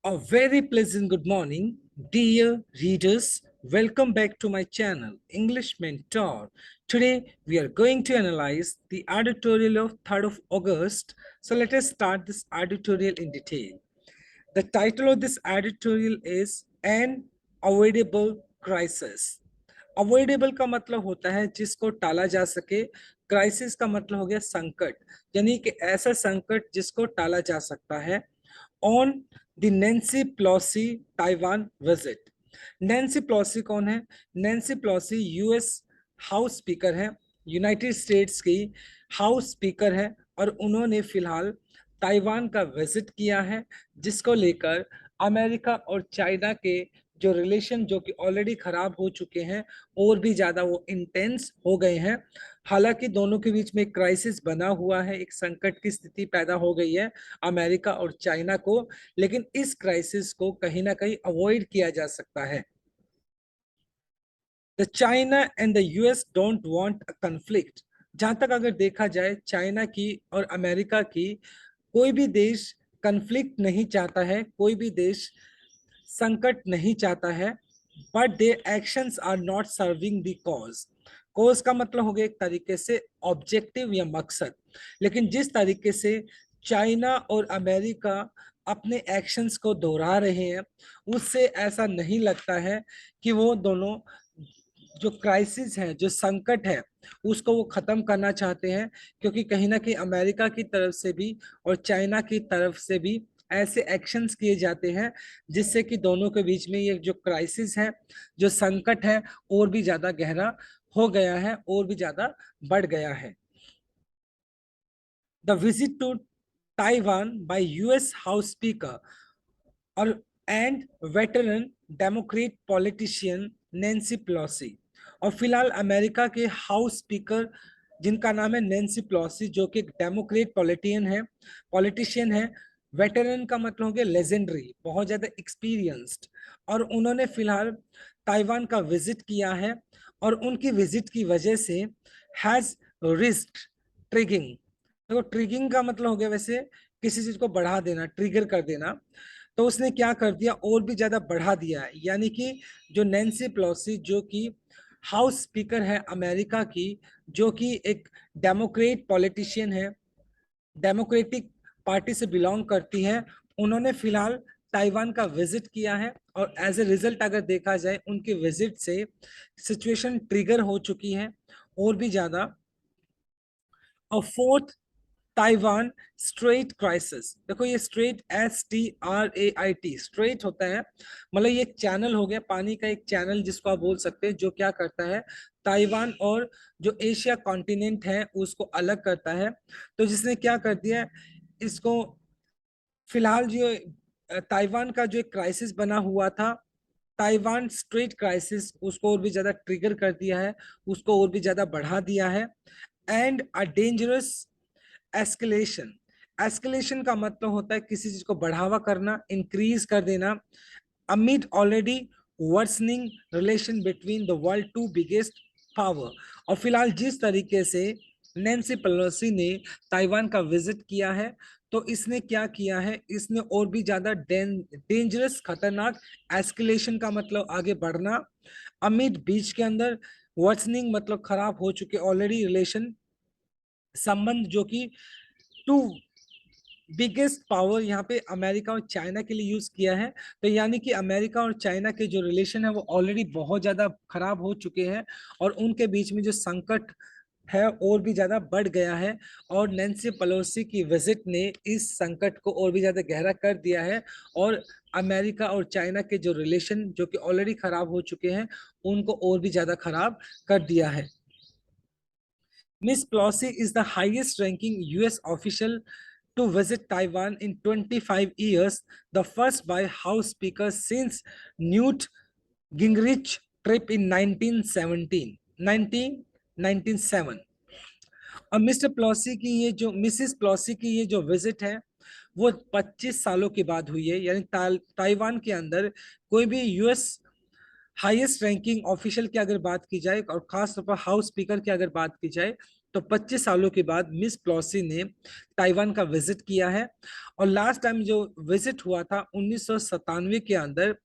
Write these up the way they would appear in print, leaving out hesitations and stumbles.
A very pleasant good morning, dear readers. Welcome back to my channel, English Mentor. Today, we are going to analyze the editorial of 3rd of August. So let us start this editorial in detail. The title of this editorial is An Avoidable Crisis. Avoidable का मतलब होता है जिसको टाला जा सके। Crisis का मतलब हो गया संकट, यानी कि ऐसा संकट जिसको टाला जा सकता है। On the Nancy Pelosi Taiwan visit. Nancy Pelosi कौन है? Nancy Pelosi US House speaker है, यूनाइटेड स्टेट्स की हाउस स्पीकर है, और उन्होंने फिलहाल ताइवान का विजिट किया है, जिसको लेकर अमेरिका और चाइना के जो रिलेशन जो कि ऑलरेडी खराब हो चुके हैं और भी ज्यादा वो इंटेंस हो गए हैं। हालांकि दोनों के बीच में एक क्राइसिस बना हुआ है, एक संकट की स्थिति पैदा हो गई है अमेरिका और चाइना को, लेकिन इस क्राइसिस को कहीं ना कहीं अवॉइड किया जा सकता है। The China and the US don't want a conflict. जहां तक अगर देखा जाए चाइना की और अमेरिका की, कोई भी देश कन्फ्लिक्ट नहीं चाहता है, कोई भी देश संकट नहीं चाहता है, but their actions are not serving the cause. Cause का मतलब हो गया एक तरीके से ऑब्जेक्टिव या मकसद, लेकिन जिस तरीके से चाइना और अमेरिका अपने एक्शंस को दोहरा रहे हैं, उससे ऐसा नहीं लगता है कि वो दोनों जो क्राइसिस है, जो संकट है, उसको वो खत्म करना चाहते हैं। क्योंकि कहीं ना कहीं अमेरिका की तरफ से भी और चाइना की तरफ से भी ऐसे एक्शंस किए जाते हैं जिससे कि दोनों के बीच में ये जो क्राइसिस है, जो संकट है, और भी ज्यादा गहरा हो गया है और भी ज्यादा बढ़ गया है। The visit to Taiwan by US House Speaker और and veteran Democrat politician Nancy Pelosi. और फिलहाल अमेरिका के हाउस स्पीकर जिनका नाम है नैन्सी पेलोसी, जो कि एक डेमोक्रेट पॉलिटिशियन है। वेटरन का मतलब हो गया लेजेंडरी, बहुत ज्यादा एक्सपीरियंस्ड, और उन्होंने फिलहाल ताइवान का विजिट किया है, और उनकी विजिट की वजह से हैज रिस्क ट्रिगिंग। देखो, ट्रिगिंग का मतलब हो गया वैसे किसी चीज को बढ़ा देना, ट्रिगर कर देना। तो उसने क्या कर दिया, और भी ज्यादा बढ़ा दिया है। यानी कि जो नैन्सी पेलोसी, जो कि हाउस स्पीकर है अमेरिका की, जो कि एक डेमोक्रेट पॉलिटिशियन है, डेमोक्रेटिक पार्टी से बिलोंग करती है, उन्होंने फिलहाल ताइवान का विजिट किया है। और एज ए रिजल्ट अगर देखा जाए, उनके विजिट से सिचुएशन ट्रिगर हो चुकी है और भी ज्यादा। और फोर्थ, ताइवान स्ट्रेट क्राइसिस। देखो, ये स्ट्रेट STRAIT स्ट्रेट होता है, मतलब ये एक चैनल हो गया, पानी का एक चैनल जिसको आप बोल सकते हैं, जो क्या करता है, ताइवान और जो एशिया कॉन्टिनेंट है उसको अलग करता है। तो जिसने क्या कर दिया, इसको फिलहाल जो ताइवान का जो एक क्राइसिस बना हुआ था, ताइवान स्ट्रेट क्राइसिस, उसको और भी ज्यादा ट्रिगर कर दिया है, उसको और भी ज्यादा बढ़ा दिया है। And a dangerous escalation. Escalation का मतलब होता है किसी चीज को बढ़ावा करना, इंक्रीज कर देना, amid already worsening relation between the world two biggest power। और फिलहाल जिस तरीके से नैन्सी पेलोसी ने ताइवान का विजिट किया है, तो इसने क्या किया है, इसने और भी ज्यादा डेंजरस, खतरनाक, एस्केलेशन का मतलब आगे बढ़ना, अमिड बीच के अंदर, वर्सनिंग मतलब खराब हो चुके ऑलरेडी रिलेशन, संबंध जो कि टू बिगेस्ट पावर यहाँ पे अमेरिका और चाइना के लिए यूज किया है। तो यानी कि अमेरिका और चाइना के जो रिलेशन है वो ऑलरेडी बहुत ज्यादा खराब हो चुके हैं, और उनके बीच में जो संकट है और भी ज्यादा बढ़ गया है। और नैन्सी पेलोसी की विजिट ने इस संकट को और भी ज्यादा गहरा कर दिया है, और अमेरिका और चाइना के जो रिलेशन जो कि ऑलरेडी खराब हो चुके हैं, उनको और भी ज्यादा खराब कर दिया है। Miss Pelosi is the highest ranking US official to visit Taiwan in 25 years, the first by House Speaker since Newt Gingrich trip in 1997। और मिसिस प्लॉसी की ये जो विजिट है, वो 25 सालों के बाद हुई है। यानी ताइवान के अंदर कोई भी यूएस हाईएस्ट रैंकिंग ऑफिशियल की अगर बात की जाए, और खास तौर पर हाउस स्पीकर की अगर बात की जाए, तो 25 सालों के बाद मिस प्लॉसी ने ताइवान का विजिट किया है। और लास्ट टाइम जो विजिट हुआ था 1997 के अंदर,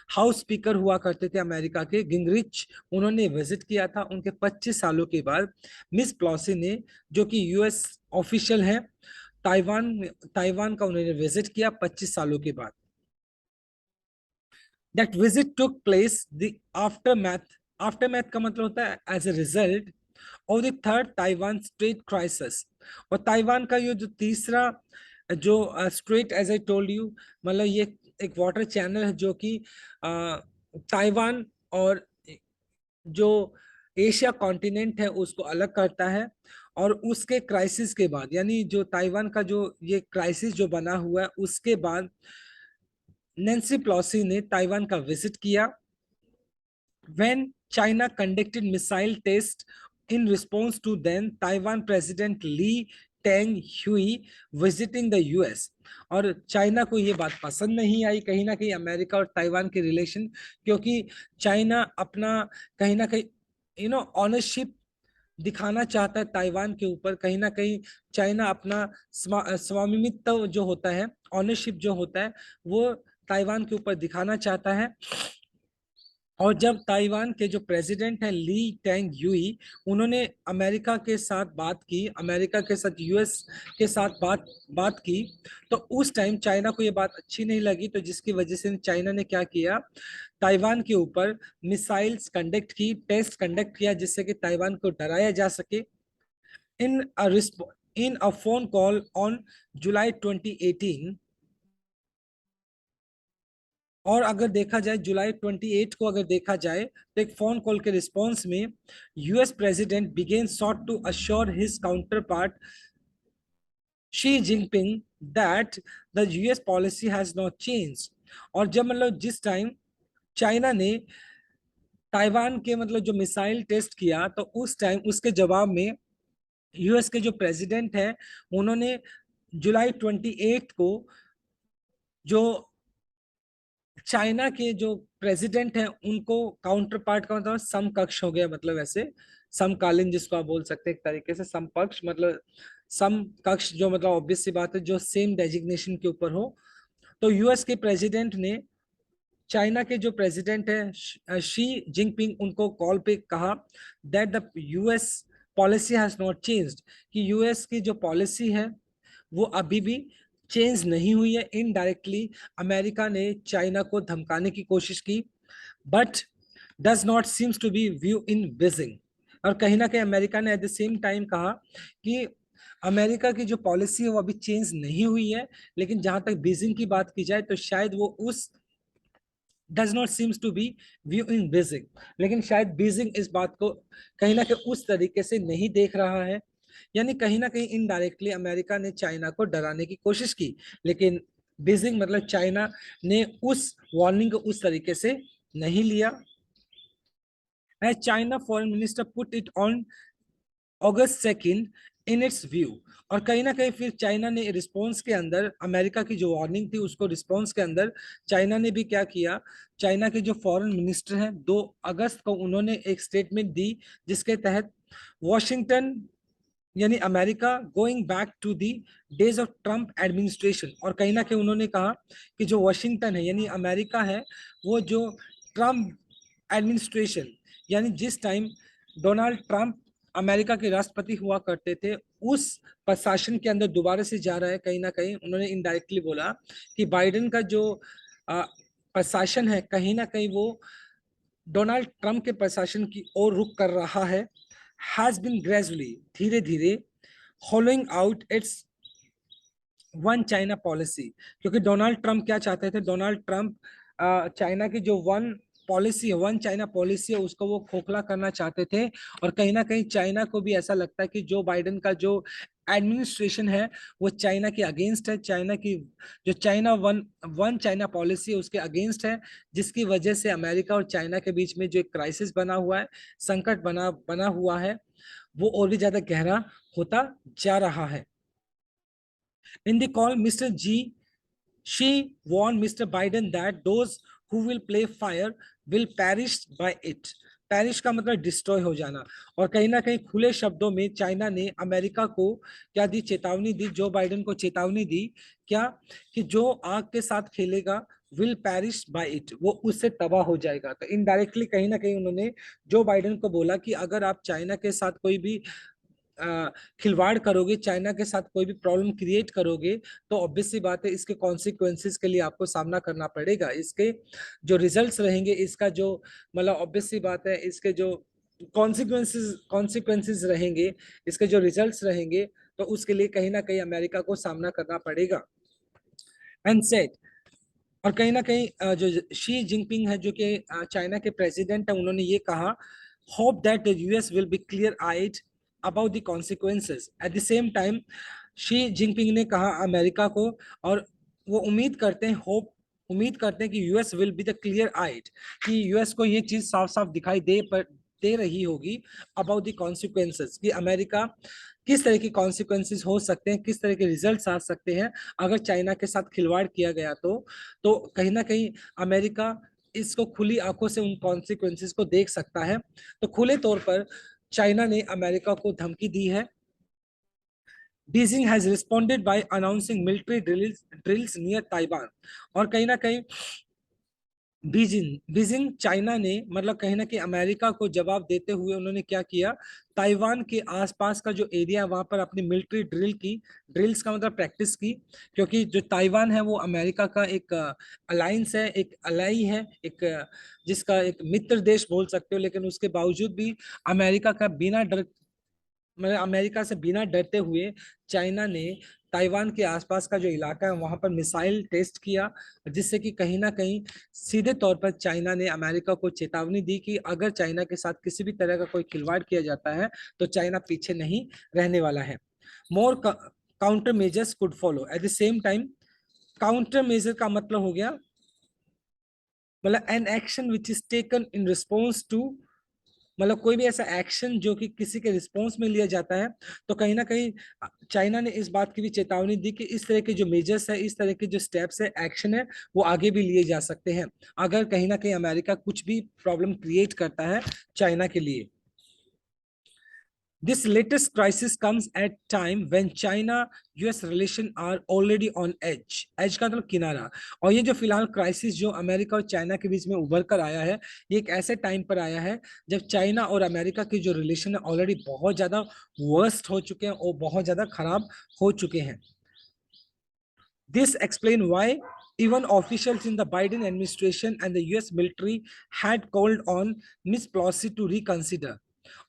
हाउस स्पीकर हुआ करते थे अमेरिका के गिंगरिच, उन्होंने विजिट किया था। उनके 25 सालों के बाद मिस प्लॉसी ने, जो कि यूएस ऑफिशियल है, ताइवान ताइवान का उन्होंने विजिट किया 25 सालों के बाद। That visit took place the aftermath. Aftermath का मतलब होता है as a result of the third Taiwan Strait crisis. और ताइवान का ये जो तीसरा जो strait, as I told you, मतलब ये एक वाटर चैनल है जो कि ताइवान और जो एशिया कॉन्टिनेंट है उसको अलग करता है। और उसके क्राइसिस के बाद, यानी जो ताइवान का जो ये क्राइसिस जो बना हुआ है, उसके बाद नैन्सी प्लॉसी ने ताइवान का विजिट किया। When China conducted missile tests in response to then Taiwan President Lee Teng-hui visiting the US, और चाइना को ये बात पसंद नहीं आई कहीं ना कहीं अमेरिका और ताइवान के रिलेशन, क्योंकि चाइना अपना कहीं ना कहीं ऑनरशिप दिखाना चाहता है ताइवान के ऊपर। कहीं ना कहीं चाइना अपना स्वामित्व जो होता है, ऑनरशिप जो होता है, वो ताइवान के ऊपर दिखाना चाहता है। और जब ताइवान के जो प्रेसिडेंट हैं ली टेंग यूई, उन्होंने अमेरिका के साथ बात की, अमेरिका के साथ यूएस के साथ बात बात की, तो उस टाइम चाइना को ये बात अच्छी नहीं लगी। तो जिसकी वजह से चाइना ने क्या किया, ताइवान के ऊपर मिसाइल्स कंडक्ट की, टेस्ट कंडक्ट किया, जिससे कि ताइवान को डराया जा सके। In in a phone call on July 2018, और अगर देखा जाए जुलाई 28 को अगर देखा जाए, तो एक फोन कॉल के रिस्पॉन्स में US President began sought to assure his counterpart Xi Jinping that the US policy has not change. और जब मतलब जिस टाइम चाइना ने ताइवान के मतलब जो मिसाइल टेस्ट किया, तो उस टाइम उसके जवाब में यूएस के जो प्रेसिडेंट है, उन्होंने जुलाई 28 को जो चाइना के जो प्रेसिडेंट हैं उनको काउंटर पार्ट का मतलब समकक्ष हो गया, मतलब ऐसे समकालीन जिसको आप बोल सकते हैं एक तरीके से, समपक्ष मतलब समकक्ष, जो मतलब ऑब्वियस सी बात है जो सेम डेजिग्नेशन के ऊपर हो। तो यूएस के प्रेसिडेंट ने चाइना के जो प्रेसिडेंट है शी जिनपिंग, उनको कॉल पे कहा that the US policy has not changed, कि यूएस की जो पॉलिसी है वो अभी भी चेंज नहीं हुई है। इनडायरेक्टली अमेरिका ने चाइना को धमकाने की कोशिश की, but does not seems to be view in Beijing. और कहीं ना कहीं अमेरिका ने एट द सेम टाइम कहा कि अमेरिका की जो पॉलिसी है वो अभी चेंज नहीं हुई है, लेकिन जहां तक बीजिंग की बात की जाए तो शायद वो उस does not seems to be view in Beijing, लेकिन शायद बीजिंग इस बात को कहीं ना कहीं उस तरीके से नहीं देख रहा है। यानी कहीं ना कहीं इनडायरेक्टली अमेरिका ने चाइना को डराने की कोशिश की, लेकिन बीजिंग मतलब चाइना ने उस वार्निंग को उस तरीके से नहीं लिया। As China foreign minister put it on August 2 in its view. और कहीं ना कहीं फिर चाइना ने रिस्पॉन्स के अंदर अमेरिका की जो वार्निंग थी उसको रिस्पॉन्स के अंदर चाइना ने भी क्या किया, चाइना के जो फॉरेन मिनिस्टर हैं 2 अगस्त को उन्होंने एक स्टेटमेंट दी, जिसके तहत वॉशिंगटन यानी America going back to the days of Trump administration. और कहीं ना कहीं उन्होंने कहा कि जो वॉशिंगटन है यानी अमेरिका है, वो जो ट्रम्प एडमिनिस्ट्रेशन, यानी जिस टाइम डोनाल्ड ट्रम्प अमेरिका के राष्ट्रपति हुआ करते थे, उस प्रशासन के अंदर दोबारा से जा रहा है। कहीं ना कहीं उन्होंने इनडायरेक्टली बोला कि बाइडेन का जो प्रशासन है, कहीं ना कहीं वो डोनाल्ड ट्रम्प के प्रशासन की ओर रुख कर रहा है, हैज बीन ग्रेजुअली, धीरे धीरे hollowing out it's one China policy. क्योंकि डोनाल्ड ट्रम्प क्या चाहते थे, डोनाल्ड ट्रम्प चाइना की जो वन पॉलिसी है, वन चाइना पॉलिसी है, उसको वो खोखला करना चाहते थे। और कहीं ना कहीं चाइना को भी ऐसा लगता है कि जो बाइडेन का जो एडमिनिस्ट्रेशन है वो चाइना के अगेंस्ट है, चाइना की जो China one one China policy है उसके अगेंस्ट है, जिसकी वजह से अमेरिका और चाइना के बीच में जो एक क्राइसिस बना हुआ है, संकट बना बना हुआ है, वो और भी ज्यादा गहरा होता जा रहा है। In the call, Mr. She warned Mr. Biden that those who will play fire will perish by it. Perish का मतलब डिस्ट्रॉय हो जाना। और कहीं ना कहीं खुले शब्दों में चाइना ने अमेरिका को क्या दी, चेतावनी दी, जो बाइडेन को चेतावनी दी क्या, कि जो आग के साथ खेलेगा विल पैरिश बाय इट, वो उससे तबाह हो जाएगा। तो इनडायरेक्टली कहीं ना कहीं उन्होंने जो बाइडेन को बोला कि अगर आप चाइना के साथ कोई भी खिलवाड़ करोगे, चाइना के साथ कोई भी प्रॉब्लम क्रिएट करोगे, तो ऑब्वियस सी बात है इसके कॉन्सिक्वेंसेस के लिए आपको सामना करना पड़ेगा। इसके जो रिजल्ट्स रहेंगे, इसका जो मतलब ऑब्वियस सी बात है इसके जो कॉन्सिक्वेंसेस कॉन्सिक्वेंसेस रहेंगे, इसके जो रिजल्ट्स रहेंगे, तो उसके लिए कहीं ना कहीं अमेरिका को सामना करना पड़ेगा। एंड सेट, और कहीं ना कहीं जो शी जिनपिंग है जो कि चाइना के प्रेसिडेंट है, उन्होंने ये कहा, hope that the US will be clear eyed about the consequences. At the same time Xi Jinping ने कहा अमेरिका को, और वो उम्मीद करते हैं, होप उम्मीद करते हैं कि US will be the clear eyed, कि यूएस को ये चीज साफ साफ दिखाई दे रही होगी अबाउट द कॉन्सिक्वेंसेस, कि अमेरिका किस तरह के कॉन्सिक्वेंसेस हो सकते हैं, किस तरह के रिजल्ट्स आ सकते हैं अगर चाइना के साथ खिलवाड़ किया गया। तो कहीं ना कहीं अमेरिका इसको खुली आंखों से उन कॉन्सिक्वेंसेस को देख सकता है। तो खुले तौर पर चाइना ने अमेरिका को धमकी दी है। Beijing has responded by announcing military drills near Taiwan, और कहीं ना कहीं बीजिंग बीजिंग चाइना ने मतलब कहीं ना कहीं अमेरिका को जवाब देते हुए उन्होंने क्या किया, ताइवान के आसपास का जो एरिया वहां पर अपनी मिलिट्री ड्रिल्स का मतलब प्रैक्टिस की। क्योंकि जो ताइवान है वो अमेरिका का एक अलायंस है, एक अलाई है, एक जिसका एक मित्र देश बोल सकते हो, लेकिन उसके बावजूद भी अमेरिका का बिना डर मतलब अमेरिका से बिना डरते हुए चाइना ने ताइवान के आसपास का जो इलाका है वहां पर मिसाइल टेस्ट किया, जिससे कि कहीं ना कहीं सीधे तौर पर चाइना ने अमेरिका को चेतावनी दी कि अगर चाइना के साथ किसी भी तरह का कोई खिलवाड़ किया जाता है तो चाइना पीछे नहीं रहने वाला है। More counter measures could follow at the same time. Counter measure का मतलब हो गया मतलब an action which is taken in response to, मतलब कोई भी ऐसा एक्शन जो कि किसी के रिस्पॉन्स में लिया जाता है। तो कहीं ना कहीं चाइना ने इस बात की भी चेतावनी दी कि इस तरह के जो मेजर्स है, इस तरह के जो स्टेप्स है, एक्शन है, वो आगे भी लिए जा सकते हैं अगर कहीं ना कहीं अमेरिका कुछ भी प्रॉब्लम क्रिएट करता है चाइना के लिए। This latest crisis comes at time when China-US relation are already on edge. Edge का मतलब किनारा। और ये जो फिलहाल क्राइसिस जो अमेरिका और चाइना के बीच में उभर कर आया है, ये एक ऐसे टाइम पर आया है जब चाइना और अमेरिका की जो रिलेशन है ऑलरेडी बहुत ज्यादा वर्स्ट हो चुके हैं और बहुत ज्यादा खराब हो चुके हैं। This explains why even officials in the Biden administration and the US military had called on Miss Pelosi to reconsider.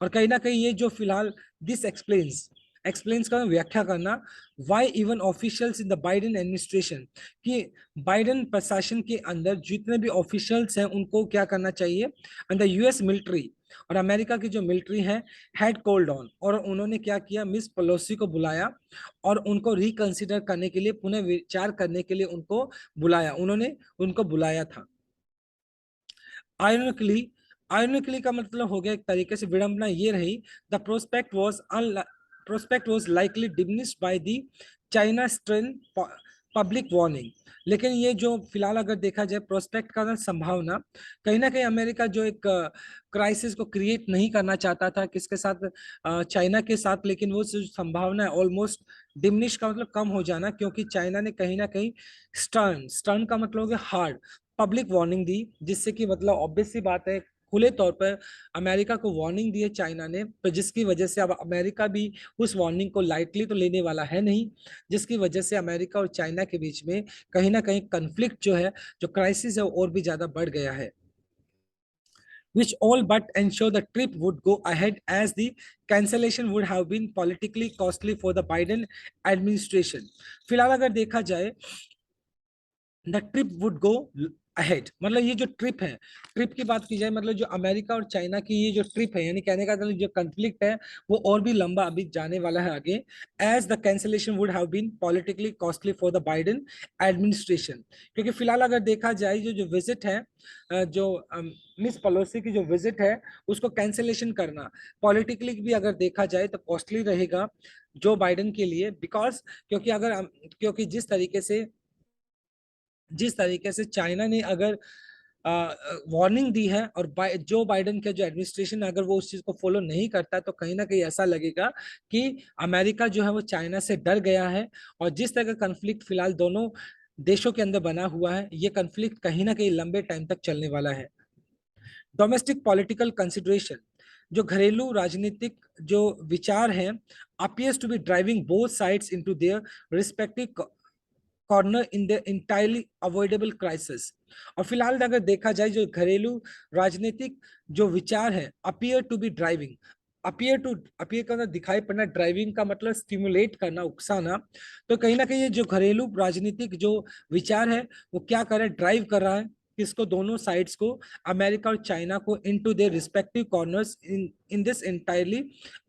और कहीं ना कहीं ये जो फिलहाल दिस एक्सप्लेन्स का व्याख्या करना, why even officials in the Biden administration, कि बाइडेन प्रशासन के अंदर जितने भी ऑफिशियल्स हैं उनको क्या करना चाहिए, एंड द यूएस मिलिट्री, और अमेरिका की जो मिलिट्री है, हैड कॉल्ड ऑन, और उन्होंने क्या किया, मिस पेलोसी को बुलाया और उनको रिकंसिडर करने के लिए, पुनः विचार करने के लिए उनको बुलाया, उन्होंने उनको बुलाया था। आयरनिकली आयरनिकली का मतलब हो गया एक तरीके से विडंबना ये रही, the prospect was likely diminished by the China strain public warning. लेकिन ये जो फिलहाल अगर देखा जाए प्रोस्पेक्ट का संभावना, कहीं ना कहीं अमेरिका जो एक क्राइसिस को क्रिएट नहीं करना चाहता था किसके साथ, चाइना के साथ, लेकिन वो जो संभावना है ऑलमोस्ट डिमिनिश का मतलब कम हो जाना, क्योंकि चाइना ने कहीं ना कहीं स्टर्न का मतलब हो गया हार्ड पब्लिक वार्निंग दी, जिससे कि मतलब ऑब्वियस सी बात है खुले तौर पर अमेरिका को वार्निंग दी है चाइना ने, तो जिसकी वजह से अब अमेरिका भी उस वार्निंग को लाइटली तो लेने वाला है नहीं, जिसकी वजह से अमेरिका और चाइना के बीच में कहीं ना कहीं कंफ्लिक्ट जो है, जो क्राइसिस है, और भी ज्यादा बढ़ गया है, which all but ensure the trip would go ahead as the cancellation would have been politically costly for the Biden administration. फिलहाल अगर देखा जाए the trip would go ahead, मतलब ये जो ट्रिप है, ट्रिप की बात की जाए, मतलब जो अमेरिका और चाइना की ये जो ट्रिप है, यानी कहने का मतलब जो कंफ्लिक्ट है वो और भी लंबा अभी जाने वाला है आगे, as the cancellation would have been politically costly for the Biden administration. क्योंकि फिलहाल अगर देखा जाए जो जो विजिट है, जो मिस पेलोसी की जो विजिट है उसको कैंसिलेशन करना पॉलिटिकली भी अगर देखा जाए तो कॉस्टली रहेगा जो बाइडेन के लिए, बिकॉज क्योंकि क्योंकि जिस तरीके से चाइना ने अगर वार्निंग दी है, और जो बाइडेन का जो एडमिनिस्ट्रेशन अगर वो उस चीज को फॉलो नहीं करता है तो कहीं ना कहीं ऐसा लगेगा कि अमेरिका जो है वो चाइना से डर गया है। और जिस तरह का कंफ्लिक्ट फिलहाल दोनों देशों के अंदर बना हुआ है, ये कंफ्लिक्ट कहीं ना कहीं लंबे टाइम तक चलने वाला है। डोमेस्टिक पॉलिटिकल कंसिडरेशन, जो घरेलू राजनीतिक जो विचार हैं, appears to be driving both sides into their respective corner in the entirely avoidable crisis. और फिलहाल अगर देखा जाए जो घरेलू राजनीतिक जो विचार है, appear to be driving, appear करना दिखाई पड़ना, ड्राइविंग का मतलब स्टिमुलेट करना, उकसाना। तो कहीं ना कहीं ये जो घरेलू राजनीतिक जो विचार है वो क्या कर रहा है, ड्राइव कर रहा है किसको, दोनों साइड्स को, अमेरिका और चाइना को, into their respective corners in this entirely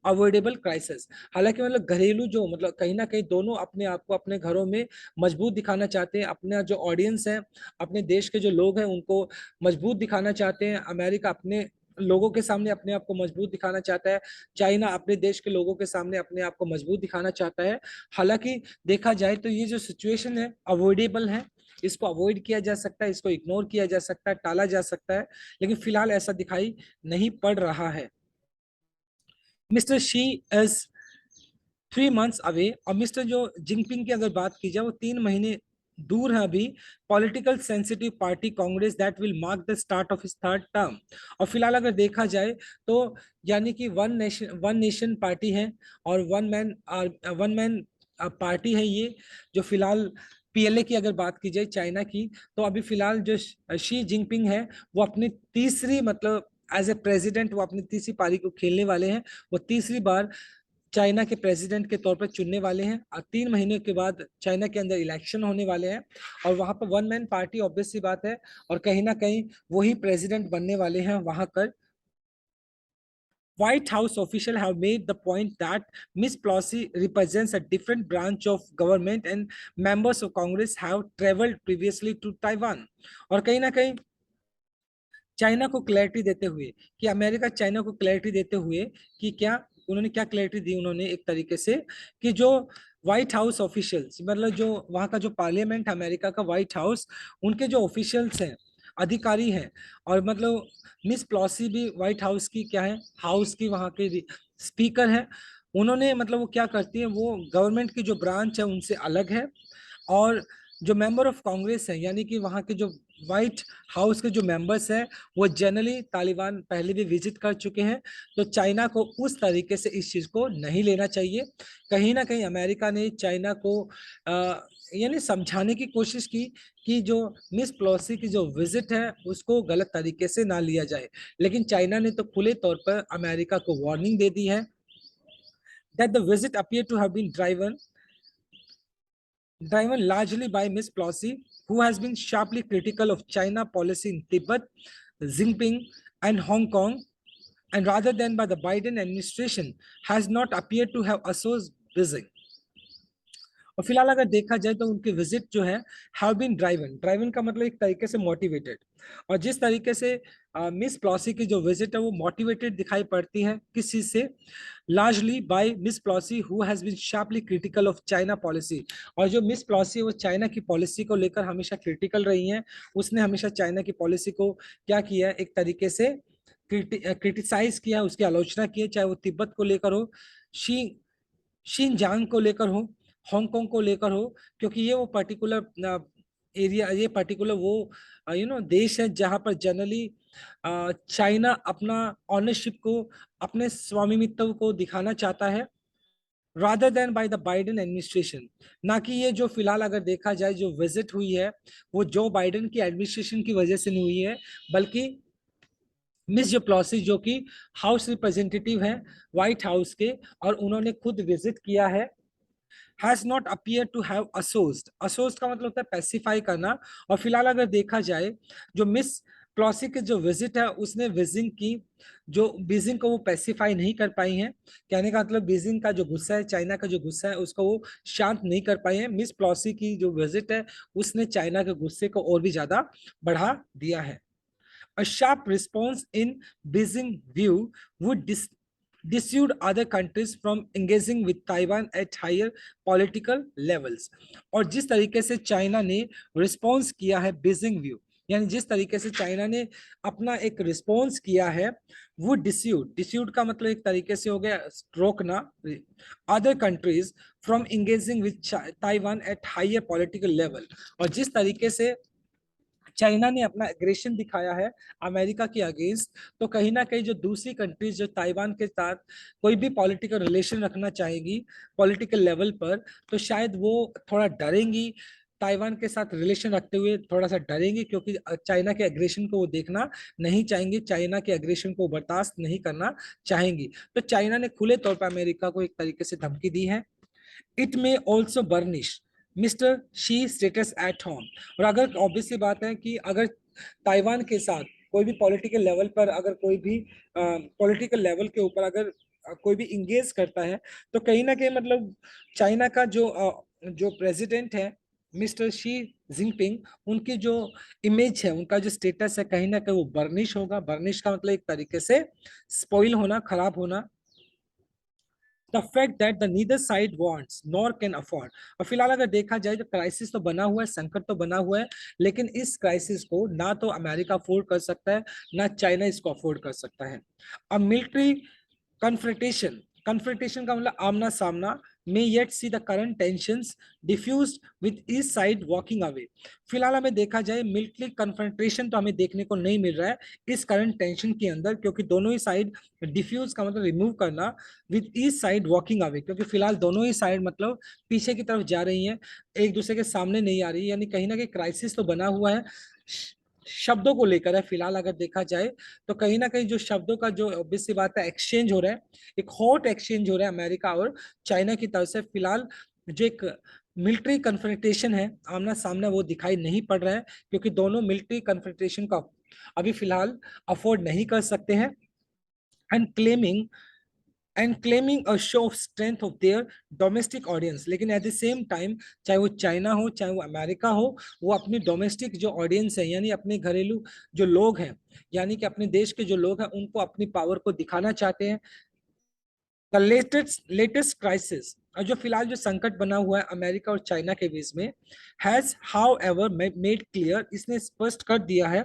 avoidable crisis. हालांकि मतलब घरेलू जो मतलब कहीं ना कहीं दोनों अपने आप को अपने घरों में मजबूत दिखाना चाहते हैं, अपना जो ऑडियंस है, अपने देश के जो लोग हैं उनको मजबूत दिखाना चाहते हैं। अमेरिका अपने लोगों के सामने अपने आप को मजबूत दिखाना चाहता है, चाइना अपने देश के लोगों के सामने अपने आप को मजबूत दिखाना चाहता है। हालांकि देखा जाए तो ये जो सिचुएशन है अवॉइडेबल है, इसको अवॉइड किया जा सकता है, इसको इग्नोर किया जा सकता है, टाला जा सकता है, लेकिन फिलहाल ऐसा दिखाई नहीं पड़ रहा है। Mister she is 3 months away, और मिस्टर जो जिनपिंग की अगर बात की जाए वो 3 महीने दूर है अभी political sensitive party Congress that will mark the start of his third term. और फिलहाल अगर देखा जाए तो यानी कि वन नेशन पार्टी है और वन मैन पार्टी है ये, जो फिलहाल पीएलए की अगर बात की जाए चाइना की, तो अभी फिलहाल जो शी जिनपिंग है वो अपनी तीसरी मतलब एज ए प्रेसिडेंट वो अपनी तीसरी पारी को खेलने वाले हैं। वो तीसरी बार चाइना के प्रेसिडेंट के तौर पर चुनने वाले हैं, और 3 महीने के बाद चाइना के अंदर इलेक्शन होने वाले हैं, और वहां पर वन मैन पार्टी ऑब्वियस सी बात है, और कहीं ना कहीं वही प्रेसिडेंट बनने वाले हैं वहां कर। White House officials have made the point that Ms. Pelosi represents a different branch of government and members of Congress have traveled previously to Taiwan। और कहीं ना कहीं चाइना को क्लैरिटी देते हुए कि अमेरिका चाइना को क्लैरिटी देते हुए कि क्या उन्होंने क्या क्लैरिटी दी, उन्होंने एक तरीके से कि जो व्हाइट हाउस ऑफिशियल्स मतलब जो वहां का जो पार्लियामेंट अमेरिका का व्हाइट हाउस, उनके जो ऑफिशियल्स हैं, अधिकारी हैं, और मतलब मिस प्लॉसी भी व्हाइट हाउस की क्या है, हाउस की वहां के स्पीकर है। उन्होंने मतलब वो क्या करती है, वो गवर्नमेंट की जो ब्रांच है उनसे अलग है, और जो मेंबर ऑफ कांग्रेस है यानी कि वहाँ के जो व्हाइट हाउस के जो मेंबर्स हैं वो जनरली तालिबान पहले भी विजिट कर चुके हैं। तो चाइना को उस तरीके से इस चीज को नहीं लेना चाहिए। कहीं ना कहीं अमेरिका ने चाइना को यानी समझाने की कोशिश की कि जो मिस प्लोसी की जो विजिट है उसको गलत तरीके से ना लिया जाए, लेकिन चाइना ने तो खुले तौर पर अमेरिका को वार्निंग दे दी है that the visit appeared to have been driven largely by Ms. Pelosi, who has been sharply critical of China policy in Tibet, Xinjiang, and Hong Kong, and rather than by the Biden administration, has not appeared to have asso's Beijing। और फिलहाल अगर देखा जाए तो उनकी visit जो है have been driven, driven का मतलब एक तरीके से मोटिवेटेड, और जिस तरीके से मिस प्लॉसी की जो विजिट है वो मोटिवेटेड दिखाई पड़ती है किस चीज से, largely by Miss Pelosi who has been sharply critical of China policy. और जो मिस प्लॉसी है वो चाइना की पॉलिसी को लेकर हमेशा क्रिटिकल रही हैं, उसने हमेशा चाइना की पॉलिसी को क्या किया है, एक तरीके से क्रिटिसाइज किया, उसकी आलोचना की है, चाहे वो तिब्बत को लेकर हो, शी शिनजांग को लेकर हो, हांगकांग को लेकर हो, क्योंकि ये वो पर्टिकुलर एरिया, ये पर्टिकुलर वो देश है जहां पर जनरली चाइना अपना ऑनरशिप को, अपने स्वामित्व को दिखाना चाहता है, rather than by the Biden administration. ना कि ये जो फिलहाल अगर देखा जाए जो विजिट हुई है वो जो बाइडेन की एडमिनिस्ट्रेशन की वजह से नहीं हुई है, बल्कि मिस जो प्लॉसी जो कि हाउस रिप्रेजेंटेटिव है व्हाइट हाउस के, और उन्होंने खुद विजिट किया है, has not appear to have assuaged. Assuaged का मतलब होता है पैसिफाई करना। और फिलहाल अगर देखा जाए जो मिस प्लॉसी के जो विजिट है उसने बीजिंग की जो बीजिंग को वो पैसिफाई नहीं कर पाई हैं, कहने का मतलब बीजिंग का जो गुस्सा है, चाइना का जो गुस्सा है उसको वो शांत नहीं कर पाई है। मिस प्लॉसी की जो विजिट है उसने चाइना के गुस्से को और भी ज्यादा बढ़ा दिया है। A sharp response in Beijing view would dissuade other countries from engaging with Taiwan at higher political levels। और जिस तरीके से चाइना ने रिस्पॉन्स किया है बीजिंग व्यू, यानी जिस तरीके से चाइना ने अपना एक रिस्पॉन्स किया है वो डिस्यूट, डिस्यूट का मतलब एक तरीके से हो गया रोकना other countries from engaging with Taiwan at higher political level. और जिस तरीके से चाइना ने अपना एग्रेशन दिखाया है अमेरिका के अगेंस्ट, तो कहीं ना कहीं जो दूसरी कंट्रीज जो ताइवान के साथ कोई भी पॉलिटिकल रिलेशन रखना चाहेगी पॉलिटिकल लेवल पर, तो शायद वो थोड़ा डरेंगी, ताइवान के साथ रिलेशन रखते हुए थोड़ा सा डरेंगे, क्योंकि चाइना के एग्रेशन को वो देखना नहीं चाहेंगे, चाइना के एग्रेशन को बर्दाश्त नहीं करना चाहेंगी। तो चाइना ने खुले तौर पर अमेरिका को एक तरीके से धमकी दी है। It may also burnish mister she status at home. और अगर ऑब्वियसली बात है कि अगर ताइवान के साथ कोई भी पॉलिटिकल लेवल पर अगर कोई भी पॉलिटिकल लेवल के ऊपर अगर कोई भी इंगेज करता है, तो कहीं ना कहीं मतलब चाइना का जो प्रेसिडेंट है मिस्टर शी जिनपिंग, उनकी जो इमेज है, उनका जो स्टेटस है, कहीं ना कहीं वो बर्निश होगा। बर्निश का मतलब एक तरीके से स्पॉइल होना, खराब होना। The fact that the neither side wants nor can afford. और फिलहाल अगर देखा जाए तो क्राइसिस तो बना हुआ है, संकट तो बना हुआ है, लेकिन इस क्राइसिस को ना तो अमेरिका अफोर्ड कर सकता है, ना चाइना इसको अफोर्ड कर सकता है। अब मिलिट्री confrontation, confrontation का मतलब आमना सामना, may yet see the current tensions diffused with each side walking away। फिलहाल हमें देखा जाए मिलिट्री कन्फ्रंटेशन तो हमें देखने को नहीं मिल रहा है इस करंट टेंशन के अंदर, क्योंकि दोनों ही साइड, डिफ्यूज का मतलब रिमूव करना, with each side walking away, क्योंकि फिलहाल दोनों ही साइड मतलब पीछे की तरफ जा रही हैं, एक दूसरे के सामने नहीं आ रही, यानी कहीं ना कहीं क्राइसिस तो बना हुआ है शब्दों को लेकर है। फिलहाल अगर देखा जाए तो कहीं ना कहीं जो शब्दों का जो ऑब्वियस सी बात है एक्सचेंज हो रहा है, एक हॉट एक्सचेंज हो रहा है अमेरिका और चाइना की तरफ से। फिलहाल जो एक मिलिट्री कन्फ्रंटेशन है आमना सामना, वो दिखाई नहीं पड़ रहा है, क्योंकि दोनों मिलिट्री कन्फ्रंटेशन का अभी फिलहाल अफोर्ड नहीं कर सकते हैं। And claiming and claiming a show off strength of their domestic audience, लेकिन एट द सेम टाइम चाहे वो चाइना हो चाहे वो अमेरिका हो, वो अपनी डोमेस्टिक जो ऑडियंस है, यानी अपने घरेलू जो लोग हैं, यानी कि अपने देश के जो लोग हैं, उनको अपनी पावर को दिखाना चाहते हैं। द लेटेस्ट क्राइसिस, और जो फिलहाल जो संकट बना हुआ है अमेरिका और चाइना के बीच में, has how ever made clear, इसने स्पष्ट कर दिया है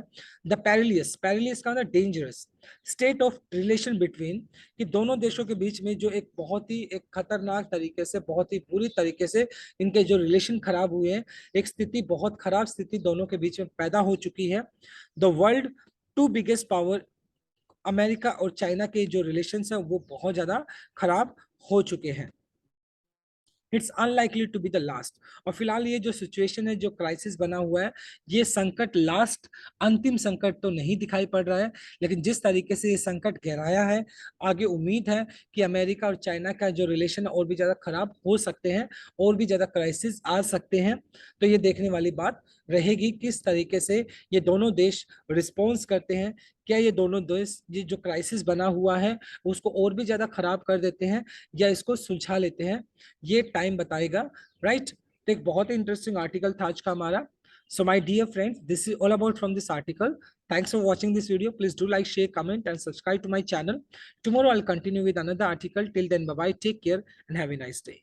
द पेरिलियस, पेरिलियस का मतलब dangerous state of relation between, कि दोनों देशों के बीच में जो एक बहुत ही एक खतरनाक तरीके से, बहुत ही बुरी तरीके से इनके जो रिलेशन खराब हुए हैं, एक स्थिति, बहुत खराब स्थिति दोनों के बीच में पैदा हो चुकी है। The world two biggest power, America और चाइना के जो रिलेशन है वो बहुत ज्यादा खराब हो चुके हैं। It's unlikely to be the last. और फिलहाल ये जो सिचुएशन है, जो क्राइसिस बना हुआ है, ये संकट लास्ट, अंतिम संकट तो नहीं दिखाई पड़ रहा है, लेकिन जिस तरीके से ये संकट गहराया है, आगे उम्मीद है कि अमेरिका और चाइना का जो रिलेशन और भी ज्यादा खराब हो सकते हैं, और भी ज्यादा क्राइसिस आ सकते हैं। तो ये देखने वाली बात रहेगी किस तरीके से ये दोनों देश रिस्पॉन्स करते हैं। क्या ये दोनों देश ये जो क्राइसिस बना हुआ है उसको और भी ज्यादा खराब कर देते हैं, या इसको सुलझा लेते हैं, ये टाइम बताएगा। राइट, तो एक बहुत ही इंटरेस्टिंग आर्टिकल था आज का हमारा। So my dear friends, this is all about from this article. Thanks for watching this video. Please do like, share, comment and subscribe to my channel. Tomorrow I'll continue with another article. Till then, bye bye, take care and have a nice day.